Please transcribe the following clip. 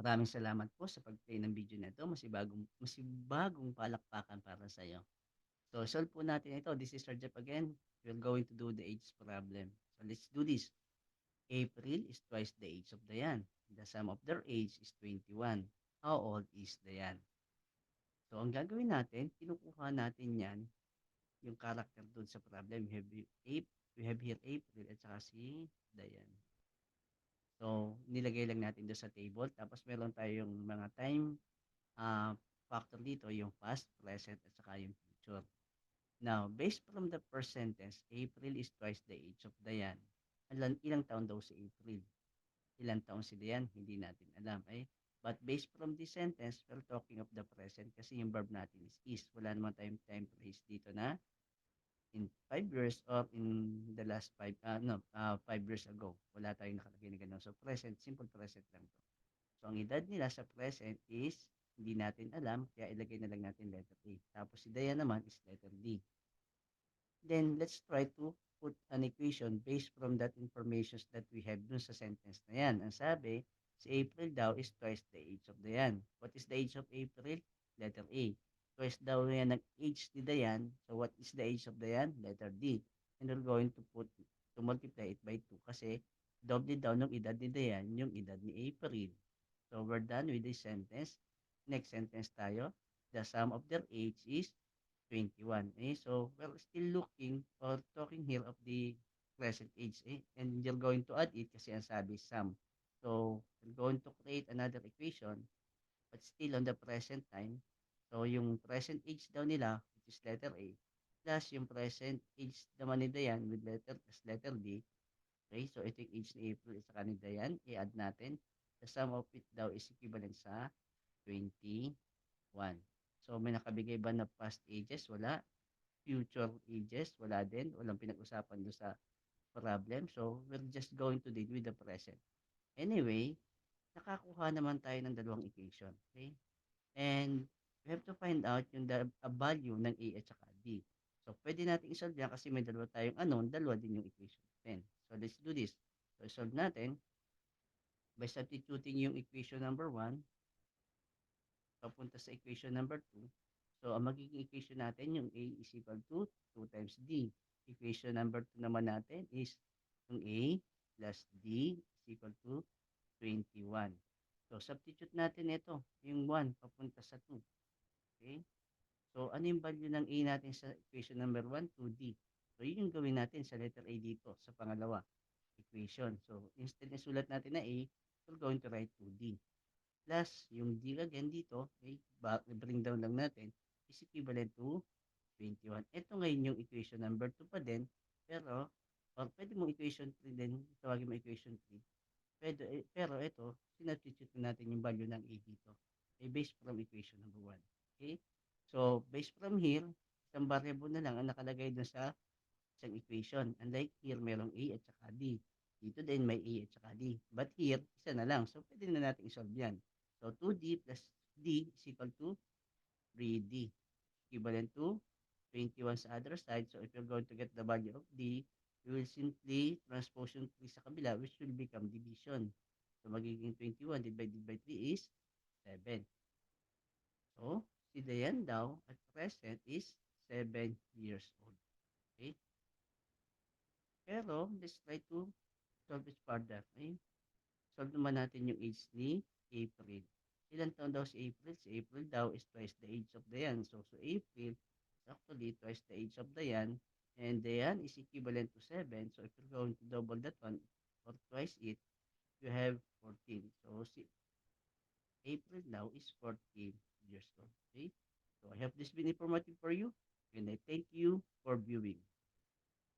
Maraming salamat po sa pag-play ng video na ito. Masibagong palakpakan para sa'yo. So, solve po natin ito. This is Sir Jeff again. We're going to do the age problem. So, let's do this. April is twice the age of Diane. The sum of their age is 21. How old is Diane? So, ang gagawin natin, kinukuha natin yan, yung character doon sa problem. We have here April at saka si Diane. So, nilagay lang natin doon sa table. Tapos, meron tayong mga time uh, factor dito, yung past, present, at saka yung future. Now, based from the first sentence, April is twice the age of Diane. Ilang taon daw si April? Ilang taon si Diane? Hindi natin alam. But based from this sentence, we're talking of the present kasi yung verb natin is. Wala naman tayong time phrase dito na in 5 years or in the last 5 years ago. Wala tayong nakalagay na gano'n. So, present, simple present lang to. So, ang edad nila sa present is hindi natin alam, kaya ilagay na lang natin letter A. Tapos si Diane naman is letter D. Then, let's try to put an equation based from that information that we have dun sa sentence na yan. Ang sabi, si April daw is twice the age of Diane. What is the age of April? Letter A. Twice daw yan ang age ni Diane. So, what is the age of Diane? Letter D. And we're going to multiply it by 2 kasi doble daw ng edad ni Diane yung edad ni April. So, we're done with this sentence. Next sentence tayo. The sum of their age is 21. So, we're still looking or talking here of the present age. And you're going to add it kasi ang sabi sum. So, we're going to create another equation but still on the present time. So, yung present age daw nila, which is letter A, plus yung present age naman ni Dayan with letter D. Okay, so ito yung age ni April at saka ni Dayan. I-add natin. The sum of it daw is equivalent sa 21. So, may nakabigay ba na past ages? Wala. Future ages? Wala din. Walang pinag-usapan doon sa problem. So, we're just going to deal with the present. Anyway, nakakuha naman tayo ng dalawang equation. Okay? And we have to find out yung value ng A at saka D. So, pwede natin isolve yan kasi may dalawa tayong unknown, dalawa din yung equation natin. So, let's do this. So, solve natin by substituting yung equation number 1 papunta sa equation number 2. So, ang magiging equation natin, yung A is equal to 2 times D. Equation number 2 naman natin is yung A plus D is equal to 21. So, substitute natin ito, yung 1 papunta sa 2. Okay? So, ano yung value ng A natin sa equation number 1? 2D. So, yun yung gawin natin sa letter A dito, sa pangalawa equation. So, instead na sulat natin na A, we're going to write 2D. Plus, yung D again dito, okay, bring down lang natin, is equivalent to 21. Ito ngayon yung equation number 2 pa din, pero, or pwede mong equation 3 din, tawagin mo equation 3. Pero ito, sinubstitute natin yung value ng A dito. Okay, based from equation number 1. Okay? So, based from here, isang variable na lang ang nakalagay dun sa isang equation. Unlike here, merong A at saka D. Dito din may A at saka D. But here, isa na lang. So, pwede na natin isolve yan. So, 2D plus D is equal to 3D. Equivalent to 21 sa other side. So, if you're going to get the value of D, you will simply transpose yung 3 sa kabila, which will become division. So, magiging 21 divided by 3 is 7. So, si Dayan daw at present is 7 years old. Okay? Pero, let's try to solve this further. Okay? Solve naman natin yung age ni April. Ilan taon daw si April? Si April daw is twice the age of Dayan. So April is actually twice the age of Dayan. And Dayan is equivalent to 7. So if you're going to double that one or twice it, you have 14. So si April now is 14 years old. Okay? So I hope this been informative for you. And I thank you for viewing.